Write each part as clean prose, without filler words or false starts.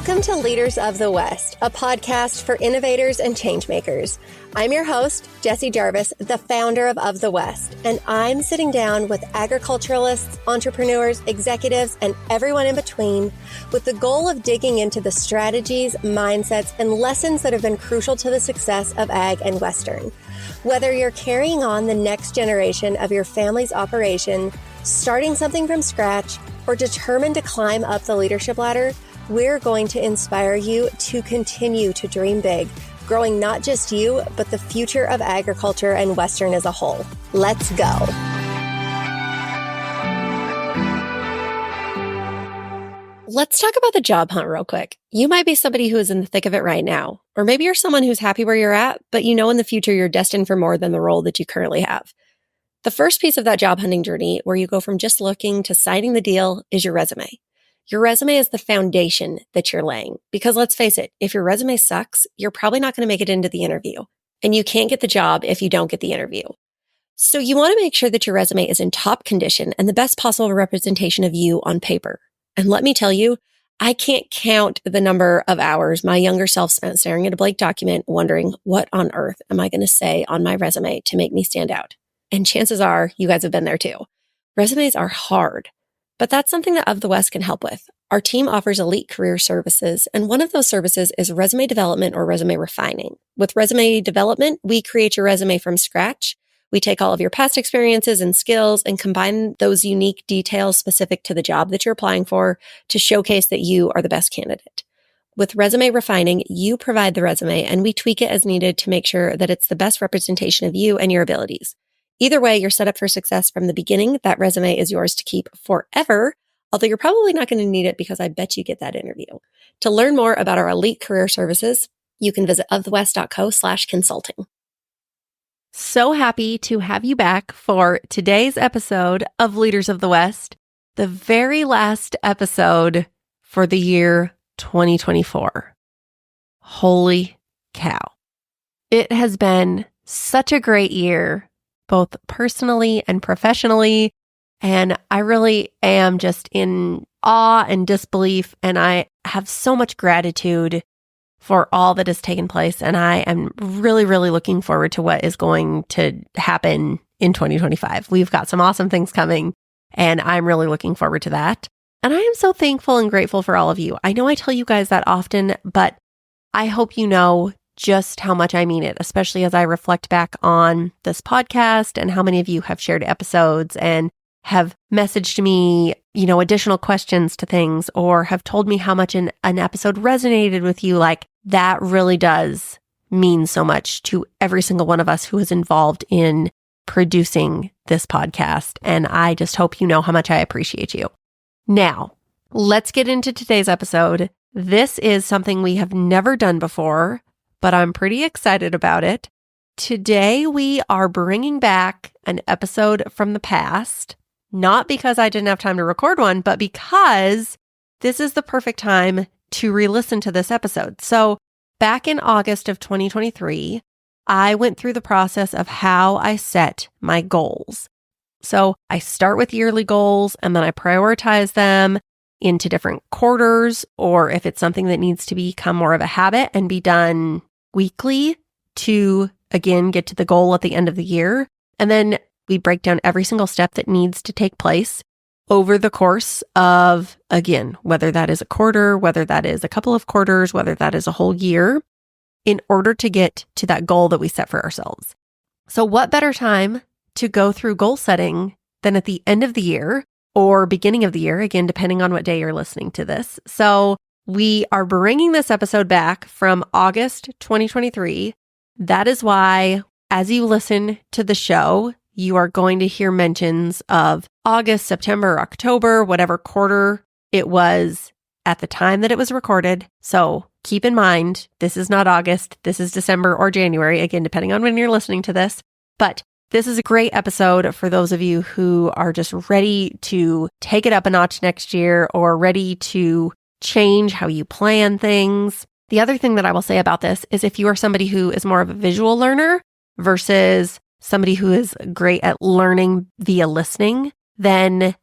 Welcome to Leaders of the West, a podcast for innovators and changemakers. I'm your host, Jessie Jarvis, the founder of the West, and I'm sitting down with agriculturalists, entrepreneurs, executives, and everyone in between with the goal of digging into the strategies, mindsets, and lessons that have been crucial to the success of ag and Western. Whether you're carrying on the next generation of your family's operation, starting something from scratch, or determined to climb up the leadership ladder, we're going to inspire you to continue to dream big, growing not just you, but the future of agriculture and Western as a whole. Let's go. Let's talk about the job hunt real quick. You might be somebody who is in the thick of it right now, or maybe you're someone who's happy where you're at, but you know in the future you're destined for more than the role that you currently have. The first piece of that job hunting journey, where you go from just looking to signing the deal, is your resume. Your resume is the foundation that you're laying. Because let's face it, if your resume sucks, you're probably not going to make it into the interview. And you can't get the job if you don't get the interview. So you want to make sure that your resume is in top condition and the best possible representation of you on paper. And let me tell you, I can't count the number of hours my younger self spent staring at a blank document, wondering what on earth am I going to say on my resume to make me stand out. And chances are you guys have been there too. Resumes are hard. But that's something that Of the West can help with. Our team offers elite career services, and one of those services is resume development or resume refining. With resume development, we create your resume from scratch. We take all of your past experiences and skills and combine those unique details specific to the job that you're applying for to showcase that you are the best candidate. With resume refining, you provide the resume and we tweak it as needed to make sure that it's the best representation of you and your abilities. Either way, you're set up for success from the beginning. That resume is yours to keep forever, although you're probably not going to need it because I bet you get that interview. To learn more about our elite career services, you can visit ofthewest.co/consulting. So happy to have you back for today's episode of Leaders of the West, the very last episode for the year 2024. Holy cow. It has been such a great year, both personally and professionally. And I really am just in awe and disbelief. And I have so much gratitude for all that has taken place. And I am really, really looking forward to what is going to happen in 2025. We've got some awesome things coming, and I'm really looking forward to that. And I am so thankful and grateful for all of you. I know I tell you guys that often, but I hope you know just how much I mean it, especially as I reflect back on this podcast and how many of you have shared episodes and have messaged me, additional questions to things, or have told me how much an episode resonated with you. Like, that really does mean so much to every single one of us who is involved in producing this podcast. And I just hope you know how much I appreciate you. Now, let's get into today's episode. This is something we have never done before, but I'm pretty excited about it. Today, we are bringing back an episode from the past, not because I didn't have time to record one, but because this is the perfect time to re-listen to this episode. So back in August of 2023, I went through the process of how I set my goals. So I start with yearly goals and then I prioritize them into different quarters, or if it's something that needs to become more of a habit and be done weekly to, again, get to the goal at the end of the year. And then we break down every single step that needs to take place over the course of, again, whether that is a quarter, whether that is a couple of quarters, whether that is a whole year, in order to get to that goal that we set for ourselves. So what better time to go through goal setting than at the end of the year or beginning of the year, again, depending on what day you're listening to this. So we are bringing this episode back from August 2023. That is why, as you listen to the show, you are going to hear mentions of August, September, October, whatever quarter it was at the time that it was recorded. So keep in mind, this is not August, this is December or January, again, depending on when you're listening to this. But this is a great episode for those of you who are just ready to take it up a notch next year or ready to change how you plan things. The other thing that I will say about this is if you are somebody who is more of a visual learner versus somebody who is great at learning via listening, then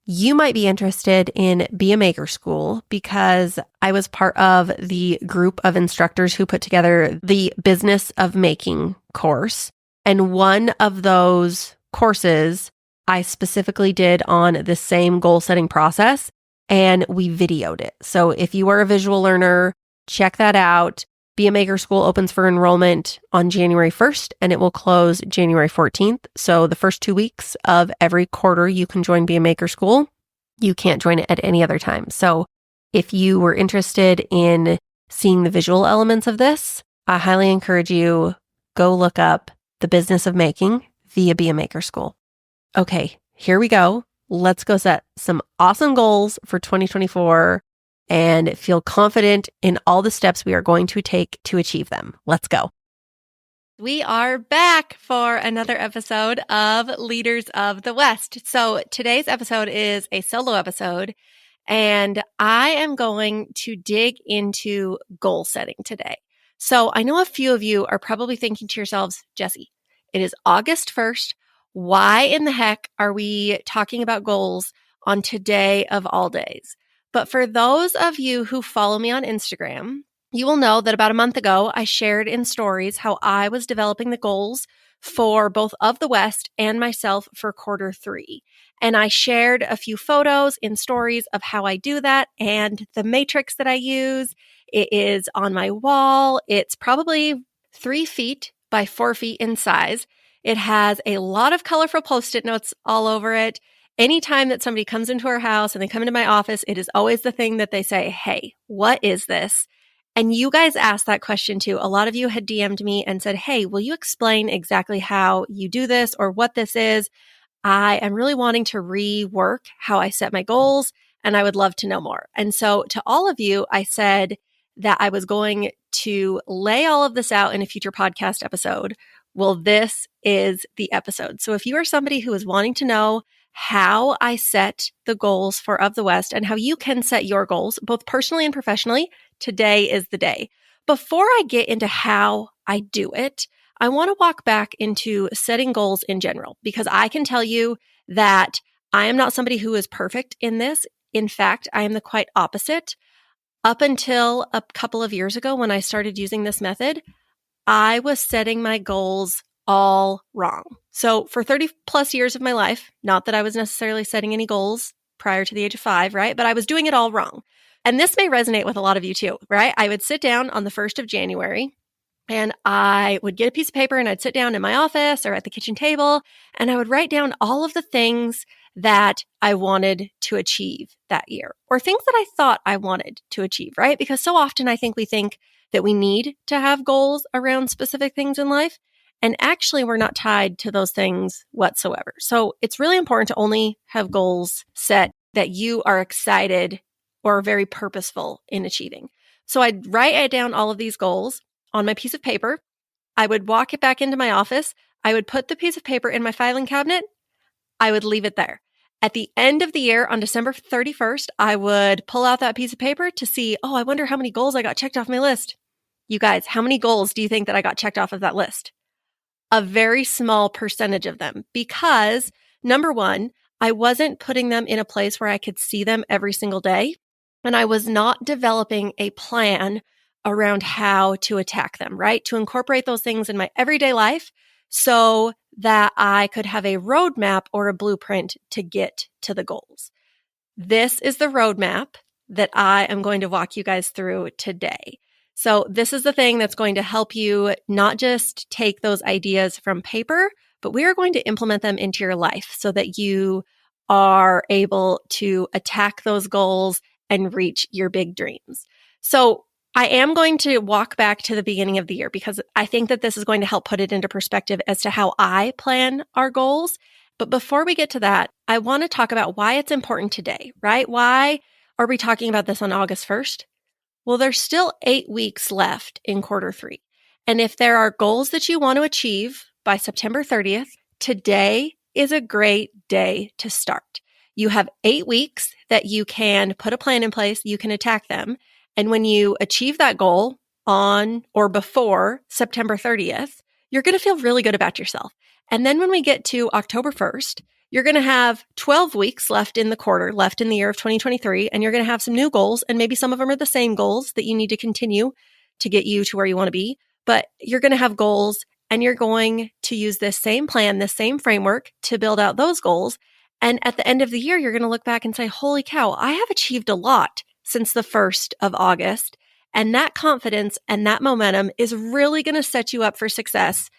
you might be interested in Be a Maker School because I was part of the group of instructors who put together the Business of Making course. And one of those courses I specifically did on the same goal setting process, and we videoed it. So if you are a visual learner, check that out. Be a Maker School opens for enrollment on January 1st and it will close January 14th. So the first 2 weeks of every quarter, you can join Be a Maker School. You can't join it at any other time. So if you were interested in seeing the visual elements of this, I highly encourage you go look up the Business of Making via Be a Maker School. Okay, here we go. Let's go set some awesome goals for 2024 and feel confident in all the steps we are going to take to achieve them. Let's go. We are back for another episode of Leaders of the West. So today's episode is a solo episode, and I am going to dig into goal setting today. So I know a few of you are probably thinking to yourselves, Jessie, it is August 1st. Why in the heck are we talking about goals on today of all days? But for those of you who follow me on Instagram, you will know that about a month ago, I shared in stories how I was developing the goals for both of the West and myself for quarter 3. And I shared a few photos in stories of how I do that and the matrix that I use. It is on my wall. It's probably 3 feet by 4 feet in size. It has a lot of colorful Post-it notes all over it. Anytime that somebody comes into our house and they come into my office, it is always the thing that they say, hey, what is this? And you guys asked that question too. A lot of you had DM'd me and said, hey, will you explain exactly how you do this or what this is? I am really wanting to rework how I set my goals, and I would love to know more. And so to all of you, I said that I was going to lay all of this out in a future podcast episode. Well, this is the episode. So if you are somebody who is wanting to know how I set the goals for Of the West and how you can set your goals, both personally and professionally, today is the day. Before I get into how I do it, I want to walk back into setting goals in general, because I can tell you that I am not somebody who is perfect in this. In fact, I am the quite opposite. Up until a couple of years ago when I started using this method, I was setting my goals all wrong. So for 30 plus years of my life, not that I was necessarily setting any goals prior to the age of 5, right? But I was doing it all wrong. And this may resonate with a lot of you too, right? I would sit down on the 1st of January and I would get a piece of paper and I'd sit down in my office or at the kitchen table and I would write down all of the things that I wanted to achieve that year or things that I thought I wanted to achieve, right? Because so often I think we think that we need to have goals around specific things in life. And actually, we're not tied to those things whatsoever. So it's really important to only have goals set that you are excited or very purposeful in achieving. So I'd write down all of these goals on my piece of paper. I would walk it back into my office. I would put the piece of paper in my filing cabinet. I would leave it there. At the end of the year, on December 31st, I would pull out that piece of paper to see, I wonder how many goals I got checked off my list. You guys, how many goals do you think that I got checked off of that list? A very small percentage of them, because number one, I wasn't putting them in a place where I could see them every single day. And I was not developing a plan around how to attack them, right? To incorporate those things in my everyday life so that I could have a roadmap or a blueprint to get to the goals. This is the roadmap that I am going to walk you guys through today. So this is the thing that's going to help you not just take those ideas from paper, but we are going to implement them into your life so that you are able to attack those goals and reach your big dreams. So I am going to walk back to the beginning of the year because I think that this is going to help put it into perspective as to how I plan our goals. But before we get to that, I want to talk about why it's important today, right? Why are we talking about this on August 1st? Well, there's still 8 weeks left in quarter 3. And if there are goals that you want to achieve by September 30th, today is a great day to start. You have 8 weeks that you can put a plan in place, you can attack them. And when you achieve that goal on or before September 30th, you're going to feel really good about yourself. And then when we get to October 1st, You're going to have 12 weeks left in the quarter, left in the year of 2023, and you're going to have some new goals. And maybe some of them are the same goals that you need to continue to get you to where you want to be. But you're going to have goals and you're going to use this same plan, this same framework to build out those goals. And at the end of the year, you're going to look back and say, holy cow, I have achieved a lot since the 1st of August. And that confidence and that momentum is really going to set you up for success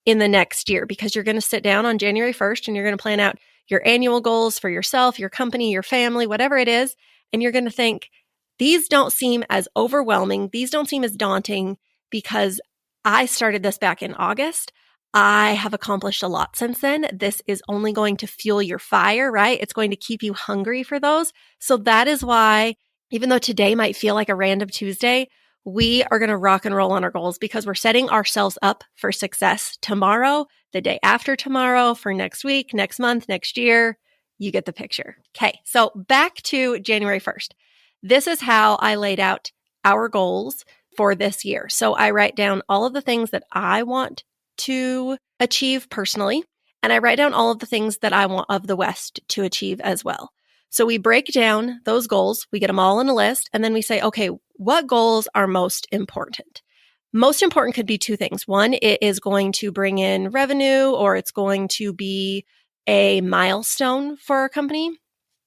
in the next year, because you're going to sit down on January 1st and you're going to plan out your annual goals for yourself, your company, your family, whatever it is. And you're going to think, these don't seem as overwhelming. These don't seem as daunting because I started this back in August. I have accomplished a lot since then. This is only going to fuel your fire, right? It's going to keep you hungry for those. So that is why, even though today might feel like a random Tuesday, we are going to rock and roll on our goals, because we're setting ourselves up for success tomorrow, the day after tomorrow, for next week, next month, next year. You get the picture. Okay, so back to January 1st. This is how I laid out our goals for this year. So I write down all of the things that I want to achieve personally, and I write down all of the things that I want of the West to achieve as well. So we break down those goals, we get them all in a list, and then we say, okay, what goals are most important? Most important could be two things. One, it is going to bring in revenue, or it's going to be a milestone for our company,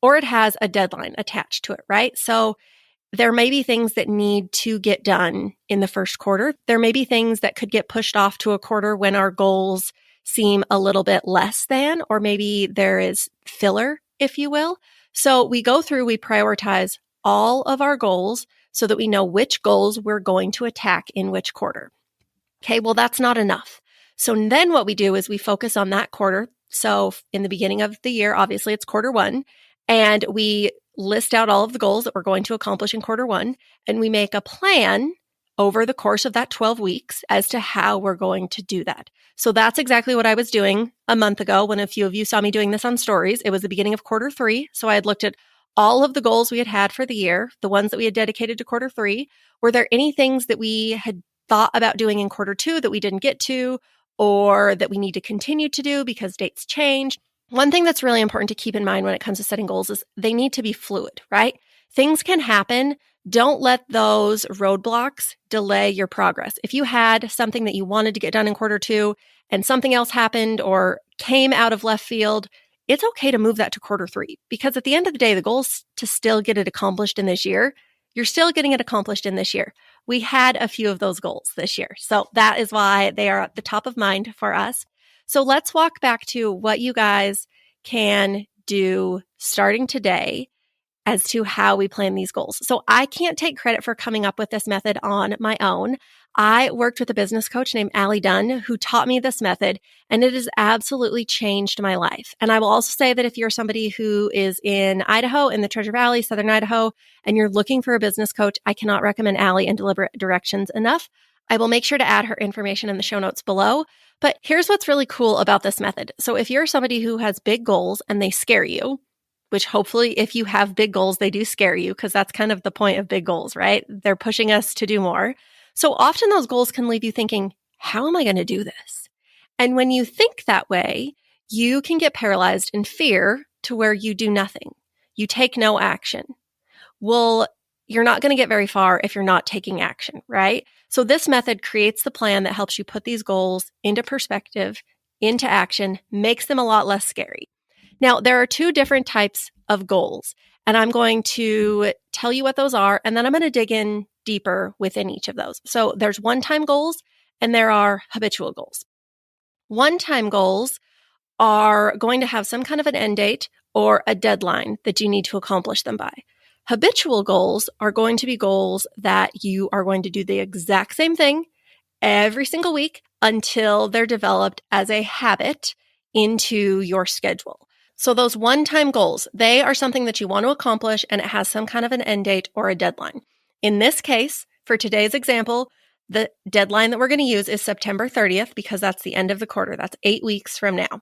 or it has a deadline attached to it, right? So there may be things that need to get done in the first quarter. There may be things that could get pushed off to a quarter when our goals seem a little bit less than, or maybe there is filler, if you will. So we go through, we prioritize all of our goals so that we know which goals we're going to attack in which quarter. Okay, well, that's not enough. So then what we do is we focus on that quarter. So in the beginning of the year, obviously it's quarter one, and we list out all of the goals that we're going to accomplish in quarter one, and we make a plan over the course of that 12 weeks as to how we're going to do that. So that's exactly what I was doing a month ago when a few of you saw me doing this on stories. It was the beginning of quarter three. So I had looked at all of the goals we had for the year, the ones that we had dedicated to quarter three. Were there any things that we had thought about doing in quarter two that we didn't get to, or that we need to continue to do because dates change? One thing that's really important to keep in mind when it comes to setting goals is they need to be fluid, right? Things can happen. Don't let those roadblocks delay your progress. If you had something that you wanted to get done in quarter two and something else happened or came out of left field, it's okay to move that to quarter three, because at the end of the day, the goal is to still get it accomplished in this year. You're still getting it accomplished in this year. We had a few of those goals this year. So that is why they are at the top of mind for us. So let's walk back to what you guys can do starting today as to how we plan these goals. So I can't take credit for coming up with this method on my own. I worked with a business coach named Allie Dunn who taught me this method, and it has absolutely changed my life. And I will also say that if you're somebody who is in Idaho, in the Treasure Valley, Southern Idaho, and you're looking for a business coach, I cannot recommend Allie and Deliberate Directions enough. I will make sure to add her information in the show notes below. But here's what's really cool about this method. So if you're somebody who has big goals and they scare you, which hopefully if you have big goals, they do scare you, because that's kind of the point of big goals, right? They're pushing us to do more. So often those goals can leave you thinking, how am I going to do this? And when you think that way, you can get paralyzed in fear to where you do nothing. You take no action. Well, you're not going to get very far if you're not taking action, right? So this method creates the plan that helps you put these goals into perspective, into action, makes them a lot less scary. Now, there are two different types of goals, and I'm going to tell you what those are, and then I'm going to dig in deeper within each of those. So there's one-time goals, and there are habitual goals. One-time goals are going to have some kind of an end date or a deadline that you need to accomplish them by. Habitual goals are going to be goals that you are going to do the exact same thing every single week until they're developed as a habit into your schedule. So those one-time goals, they are something that you want to accomplish, and it has some kind of an end date or a deadline. In this case, for today's example, the deadline that we're going to use is September 30th, because that's the end of the quarter. That's 8 weeks from now.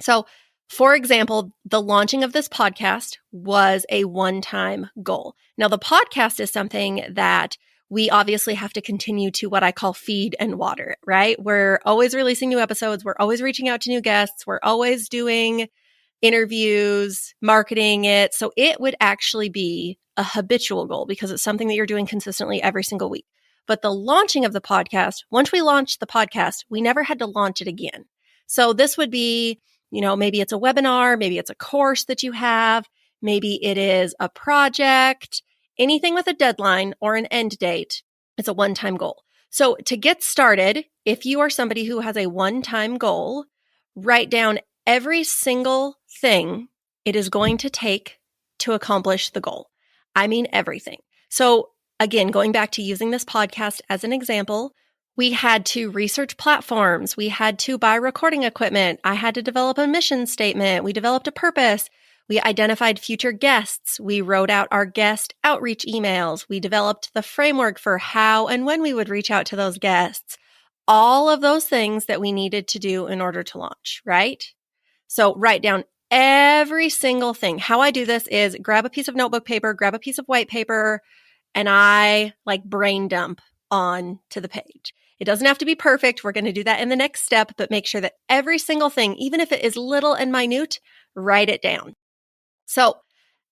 So for example, the launching of this podcast was a one-time goal. Now, the podcast is something that we obviously have to continue to what I call feed and water, right? We're always releasing new episodes. We're always reaching out to new guests. We're always doing interviews, marketing it. So it would actually be a habitual goal because it's something that you're doing consistently every single week. But the launching of the podcast, once we launched the podcast, we never had to launch it again. So this would be, maybe it's a webinar, maybe it's a course that you have, maybe it is a project, anything with a deadline or an end date. It's a one-time goal. So to get started, if you are somebody who has a one-time goal, write down every single thing it is going to take to accomplish the goal. I mean, everything. So again, going back to using this podcast as an example, we had to research platforms. We had to buy recording equipment. I had to develop a mission statement. We developed a purpose. We identified future guests. We wrote out our guest outreach emails. We developed the framework for how and when we would reach out to those guests. All of those things that we needed to do in order to launch, right? So write down every single thing. How I do this is grab a piece of notebook paper, grab a piece of white paper, and I brain dump on to the page. It doesn't have to be perfect. We're going to do that in the next step, but make sure that every single thing, even if it is little and minute, write it down. So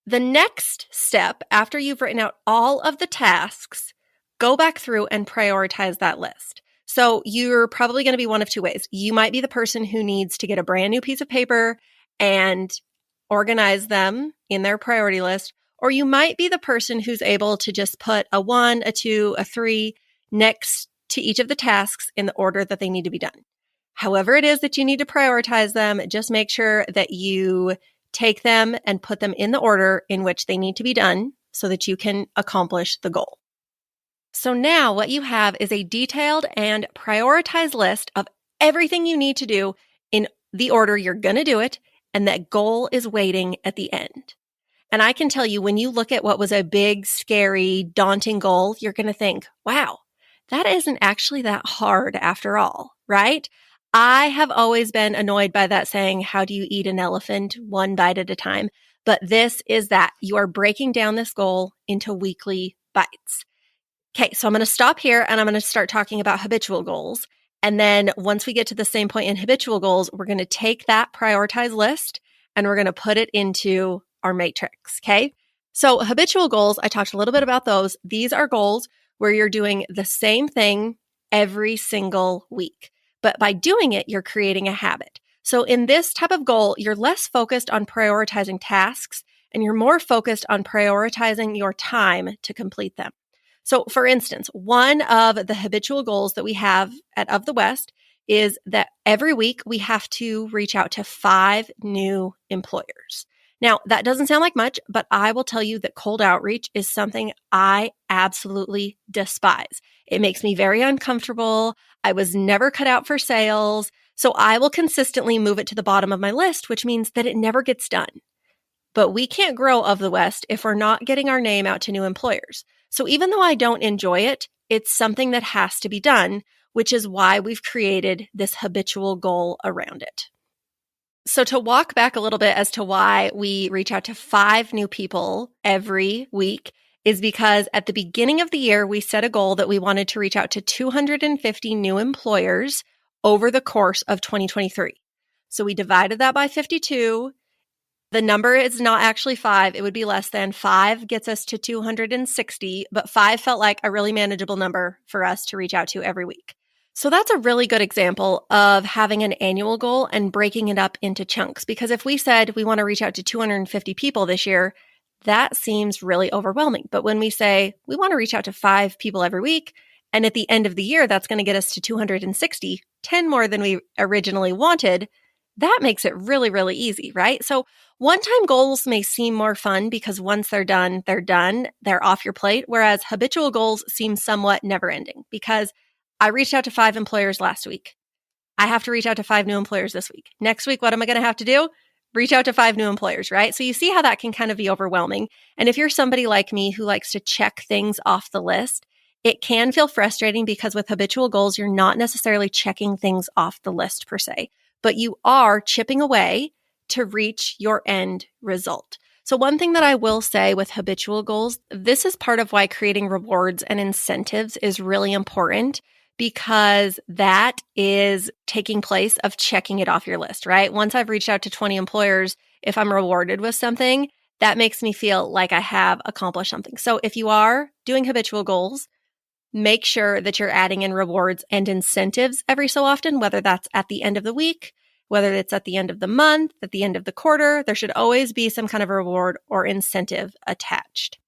the next step, after you've written out all of the tasks, go back through and prioritize that list. So you're probably going to be one of two ways. You might be the person who needs to get a brand new piece of paper and organize them in their priority list, or you might be the person who's able to just put a 1, a 2, a 3 next to each of the tasks in the order that they need to be done. However it is that you need to prioritize them, just make sure that you take them and put them in the order in which they need to be done so that you can accomplish the goal. So now what you have is a detailed and prioritized list of everything you need to do in the order you're going to do it, and that goal is waiting at the end. And I can tell you, when you look at what was a big, scary, daunting goal, you're going to think, wow, that isn't actually that hard after all, right? I have always been annoyed by that saying, how do you eat an elephant one bite at a time? But this is that. You are breaking down this goal into weekly bites. Okay, so I'm going to stop here and I'm going to start talking about habitual goals. And then once we get to the same point in habitual goals, we're going to take that prioritized list and we're going to put it into our matrix, okay? So habitual goals, I talked a little bit about those. These are goals where you're doing the same thing every single week. But by doing it, you're creating a habit. So in this type of goal, you're less focused on prioritizing tasks and you're more focused on prioritizing your time to complete them. So for instance, one of the habitual goals that we have at Of the West is that every week we have to reach out to 5 new employers. Now, that doesn't sound like much, but I will tell you that cold outreach is something I absolutely despise. It makes me very uncomfortable. I was never cut out for sales. So I will consistently move it to the bottom of my list, which means that it never gets done. But we can't grow Of the West if we're not getting our name out to new employers. So even though I don't enjoy it, it's something that has to be done, which is why we've created this habitual goal around it. So to walk back a little bit as to why we reach out to 5 new people every week is because at the beginning of the year, we set a goal that we wanted to reach out to 250 new employers over the course of 2023. So we divided that by 52. The number is not actually 5. It would be less than 5 gets us to 260, but 5 felt like a really manageable number for us to reach out to every week. So that's a really good example of having an annual goal and breaking it up into chunks. Because if we said we want to reach out to 250 people this year, that seems really overwhelming. But when we say we want to reach out to 5 people every week, and at the end of the year, that's going to get us to 260, 10 more than we originally wanted, that makes it really, really easy, right? So one-time goals may seem more fun because once they're done, they're off your plate. Whereas habitual goals seem somewhat never-ending because I reached out to 5 employers last week. I have to reach out to 5 new employers this week. Next week, what am I going to have to do? Reach out to 5 new employers, right? So you see how that can kind of be overwhelming. And if you're somebody like me who likes to check things off the list, it can feel frustrating because with habitual goals, you're not necessarily checking things off the list per se, but you are chipping away to reach your end result. So one thing that I will say with habitual goals, this is part of why creating rewards and incentives is really important, because that is taking place of checking it off your list, right? Once I've reached out to 20 employers, if I'm rewarded with something, that makes me feel like I have accomplished something. So if you are doing habitual goals, make sure that you're adding in rewards and incentives every so often, whether that's at the end of the week, whether it's at the end of the month, at the end of the quarter. There should always be some kind of reward or incentive attached.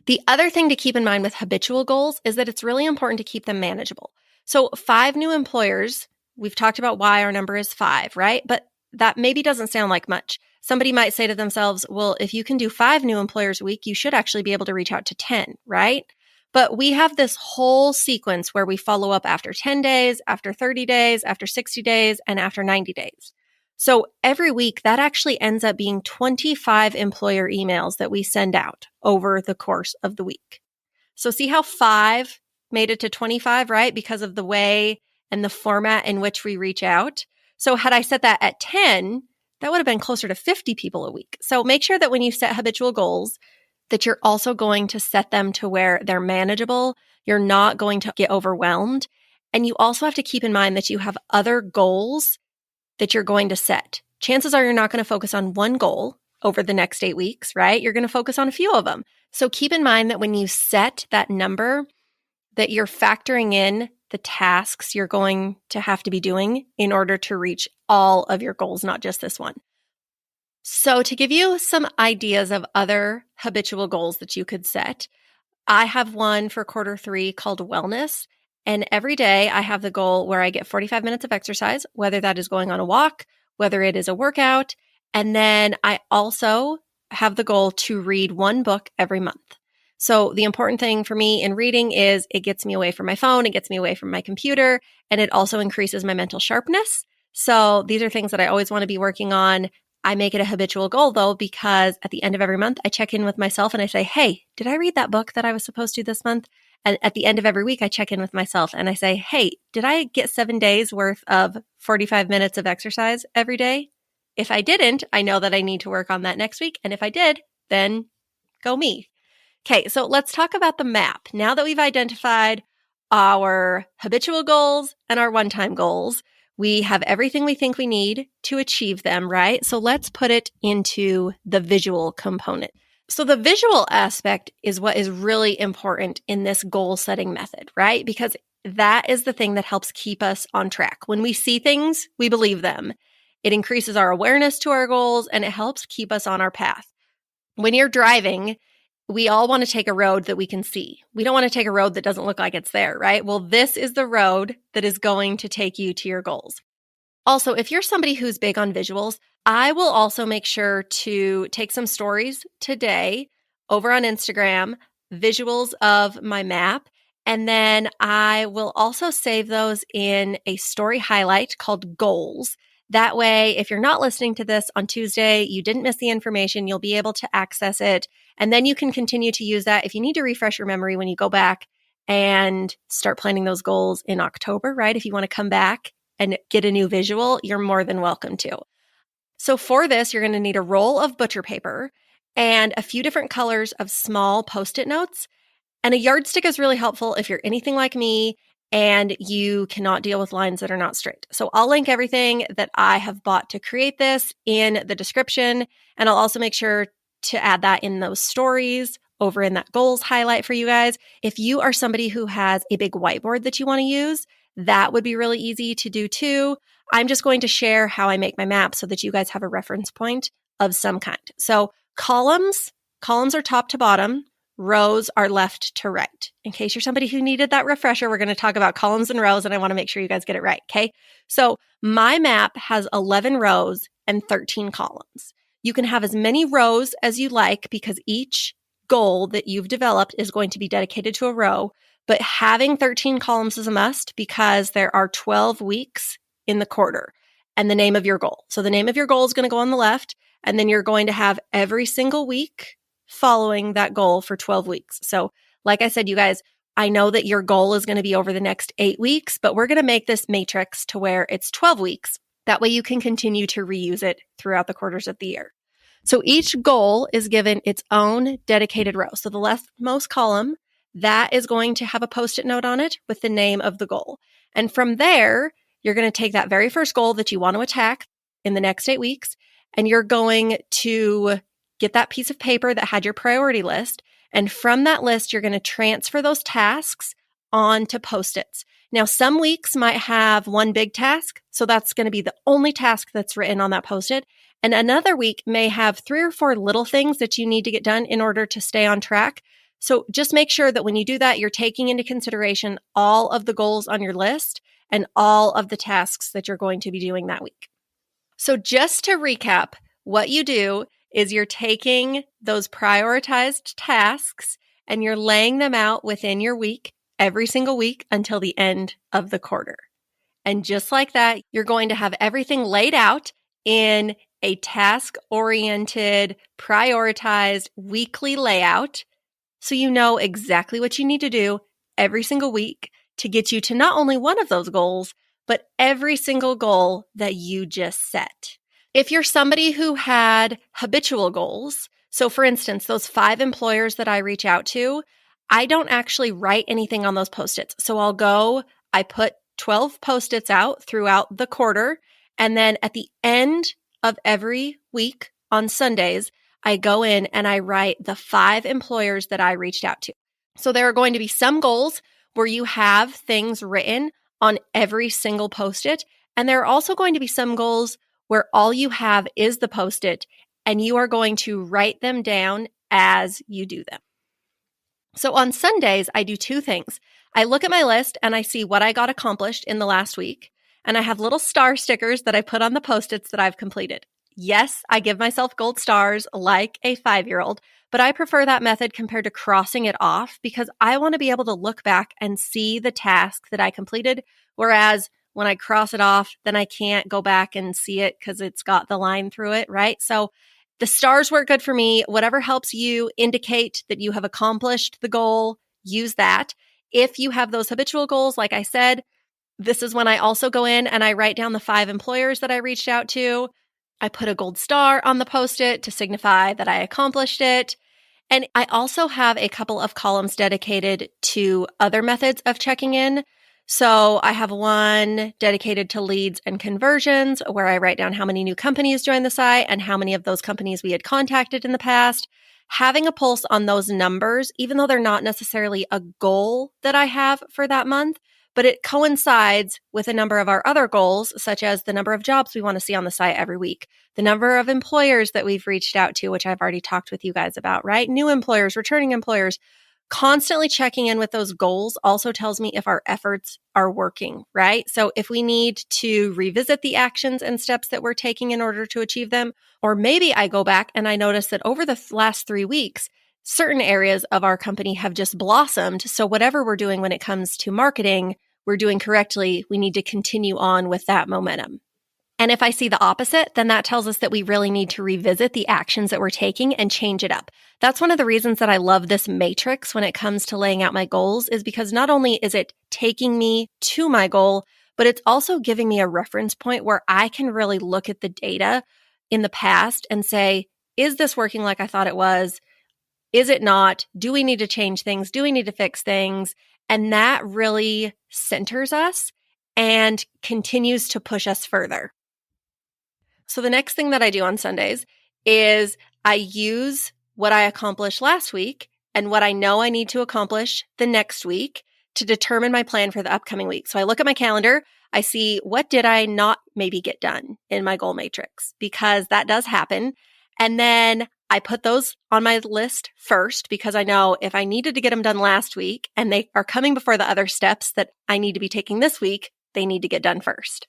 The other thing to keep in mind with habitual goals is that it's really important to keep them manageable. So 5 new employers, we've talked about why our number is 5, right? But that maybe doesn't sound like much. Somebody might say to themselves, well, if you can do 5 new employers a week, you should actually be able to reach out to 10, right? But we have this whole sequence where we follow up after 10 days, after 30 days, after 60 days, and after 90 days. So every week, that actually ends up being 25 employer emails that we send out over the course of the week. So see how 5 made it to 25, right? Because of the way and the format in which we reach out. So had I set that at 10, that would have been closer to 50 people a week. So make sure that when you set habitual goals, that you're also going to set them to where they're manageable. You're not going to get overwhelmed. And you also have to keep in mind that you have other goals that you're going to set. Chances are you're not going to focus on one goal over the next 8 weeks, right? You're going to focus on a few of them. So keep in mind that when you set that number, that you're factoring in the tasks you're going to have to be doing in order to reach all of your goals, not just this one. So to give you some ideas of other habitual goals that you could set, I have one for quarter 3 called wellness. And every day I have the goal where I get 45 minutes of exercise, whether that is going on a walk, whether it is a workout. And then I also have the goal to read one book every month. So the important thing for me in reading is it gets me away from my phone, it gets me away from my computer, and it also increases my mental sharpness. So these are things that I always want to be working on. I make it a habitual goal though, because at the end of every month, I check in with myself and I say, hey, did I read that book that I was supposed to this month? And at the end of every week, I check in with myself and I say, hey, did I get 7 days worth of 45 minutes of exercise every day? If I didn't, I know that I need to work on that next week. And if I did, then go me. Okay, so let's talk about the map. Now that we've identified our habitual goals and our one-time goals, we have everything we think we need to achieve them, right? So let's put it into the visual component. So the visual aspect is what is really important in this goal setting method, right? Because that is the thing that helps keep us on track. When we see things, we believe them. It increases our awareness to our goals and it helps keep us on our path. When you're driving, we all want to take a road that we can see. We don't want to take a road that doesn't look like it's there, right? Well, this is the road that is going to take you to your goals. Also, if you're somebody who's big on visuals, I will also make sure to take some stories today over on Instagram, visuals of my map, and then I will also save those in a story highlight called goals. That way, if you're not listening to this on Tuesday, you didn't miss the information, you'll be able to access it. And then you can continue to use that if you need to refresh your memory when you go back and start planning those goals in October, right? If you want to come back and get a new visual, you're more than welcome to. So for this, you're going to need a roll of butcher paper and a few different colors of small Post-it notes. And a yardstick is really helpful if you're anything like me and you cannot deal with lines that are not straight. So I'll link everything that I have bought to create this in the description. And I'll also make sure to add that in those stories over in that goals highlight for you guys. If you are somebody who has a big whiteboard that you want to use, that would be really easy to do too. I'm just going to share how I make my map so that you guys have a reference point of some kind. So columns are top to bottom. Rows are left to right. In case you're somebody who needed that refresher, we're going to talk about columns and rows, and I want to make sure you guys get it right, okay? So my map has 11 rows and 13 columns. You can have as many rows as you like because each goal that you've developed is going to be dedicated to a row, but having 13 columns is a must because there are 12 weeks in the quarter and the name of your goal. So the name of your goal is going to go on the left, and then you're going to have every single week following that goal for 12 weeks. So like I said, you guys, I know that your goal is going to be over the next 8 weeks, but we're going to make this matrix to where it's 12 weeks. That way you can continue to reuse it throughout the quarters of the year. So each goal is given its own dedicated row. So the leftmost column, that is going to have a Post-it note on it with the name of the goal. And from there, you're going to take that very first goal that you want to attack in the next 8 weeks, and you're going to get that piece of paper that had your priority list. And from that list, you're going to transfer those tasks onto Post-its. Now, some weeks might have one big task, so that's going to be the only task that's written on that Post-it. And another week may have 3 or 4 little things that you need to get done in order to stay on track. So just make sure that when you do that, you're taking into consideration all of the goals on your list and all of the tasks that you're going to be doing that week. So just to recap, what you do is you're taking those prioritized tasks and you're laying them out within your week, every single week until the end of the quarter. And just like that, you're going to have everything laid out in a task-oriented, prioritized weekly layout, so you know exactly what you need to do every single week to get you to not only one of those goals, but every single goal that you just set. If you're somebody who had habitual goals, so for instance, those 5 employers that I reach out to, I don't actually write anything on those Post-its. So I put 12 Post-its out throughout the quarter, and then at the end of every week on Sundays, I go in and I write the 5 employers that I reached out to. So there are going to be some goals where you have things written on every single Post-it, and there are also going to be some goals where all you have is the Post-it, and you are going to write them down as you do them. So on Sundays, I do 2 things. I look at my list and I see what I got accomplished in the last week, and I have little star stickers that I put on the Post-its that I've completed. Yes, I give myself gold stars like a 5-year-old, but I prefer that method compared to crossing it off because I want to be able to look back and see the task that I completed, whereas when I cross it off, then I can't go back and see it because it's got the line through it, right? So the stars work good for me. Whatever helps you indicate that you have accomplished the goal, use that. If you have those habitual goals, like I said, this is when I also go in and I write down the 5 employers that I reached out to. I put a gold star on the Post-it to signify that I accomplished it. And I also have a couple of columns dedicated to other methods of checking in. So I have one dedicated to leads and conversions, where I write down how many new companies joined the site and how many of those companies we had contacted in the past. Having a pulse on those numbers, even though they're not necessarily a goal that I have for that month, but it coincides with a number of our other goals, such as the number of jobs we want to see on the site every week, the number of employers that we've reached out to, which I've already talked with you guys about, right? New employers, returning employers. Constantly checking in with those goals also tells me if our efforts are working, right? So if we need to revisit the actions and steps that we're taking in order to achieve them, or maybe I go back and I notice that over the last 3 weeks, certain areas of our company have just blossomed. So whatever we're doing when it comes to marketing, we're doing correctly. We need to continue on with that momentum. And if I see the opposite, then that tells us that we really need to revisit the actions that we're taking and change it up. That's one of the reasons that I love this matrix when it comes to laying out my goals, is because not only is it taking me to my goal, but it's also giving me a reference point where I can really look at the data in the past and say, is this working like I thought it was? Is it not? Do we need to change things? Do we need to fix things? And that really centers us and continues to push us further. So the next thing that I do on Sundays is I use what I accomplished last week and what I know I need to accomplish the next week to determine my plan for the upcoming week. So I look at my calendar, I see what did I not maybe get done in my goal matrix, because that does happen. And then I put those on my list first, because I know if I needed to get them done last week and they are coming before the other steps that I need to be taking this week, they need to get done first.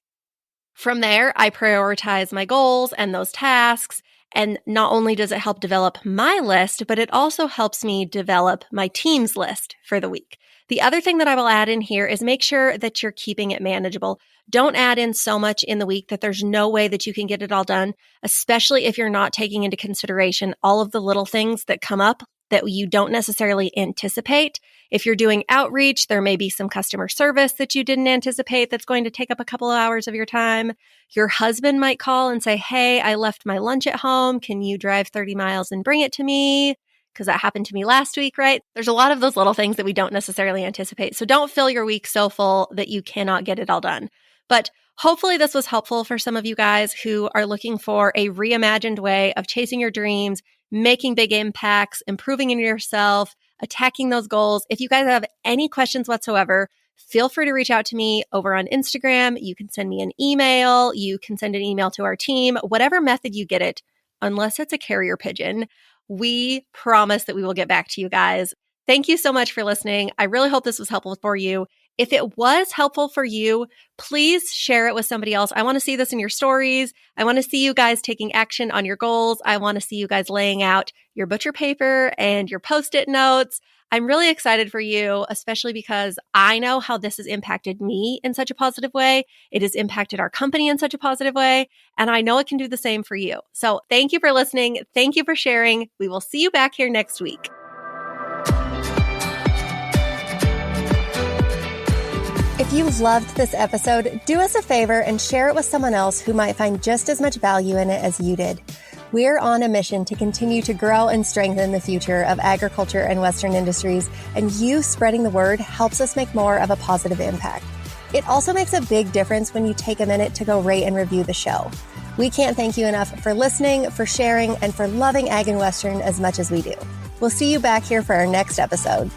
From there, I prioritize my goals and those tasks. And not only does it help develop my list, but it also helps me develop my team's list for the week. The other thing that I will add in here is make sure that you're keeping it manageable. Don't add in so much in the week that there's no way that you can get it all done, especially if you're not taking into consideration all of the little things that come up that you don't necessarily anticipate. If you're doing outreach, there may be some customer service that you didn't anticipate that's going to take up a couple of hours of your time. Your husband might call and say, hey, I left my lunch at home. Can you drive 30 miles and bring it to me? Because that happened to me last week, right? There's a lot of those little things that we don't necessarily anticipate. So don't fill your week so full that you cannot get it all done. But Hopefully this was helpful for some of you guys who are looking for a reimagined way of chasing your dreams, making big impacts, improving in yourself, attacking those goals. If you guys have any questions whatsoever, feel free to reach out to me over on Instagram. You can send me an email. You can send an email to our team, whatever method you get it, unless it's a carrier pigeon. We promise that we will get back to you guys. Thank you so much for listening. I really hope this was helpful for you. If it was helpful for you, please share it with somebody else. I want to see this in your stories. I want to see you guys taking action on your goals. I want to see you guys laying out your butcher paper and your Post-it notes. I'm really excited for you, especially because I know how this has impacted me in such a positive way. It has impacted our company in such a positive way, and I know it can do the same for you. So thank you for listening. Thank you for sharing. We will see you back here next week. If you loved this episode, do us a favor and share it with someone else who might find just as much value in it as you did. We're on a mission to continue to grow and strengthen the future of agriculture and Western industries, and you spreading the word helps us make more of a positive impact. It also makes a big difference when you take a minute to go rate and review the show. We can't thank you enough for listening, for sharing, and for loving Ag and Western as much as we do. We'll see you back here for our next episode.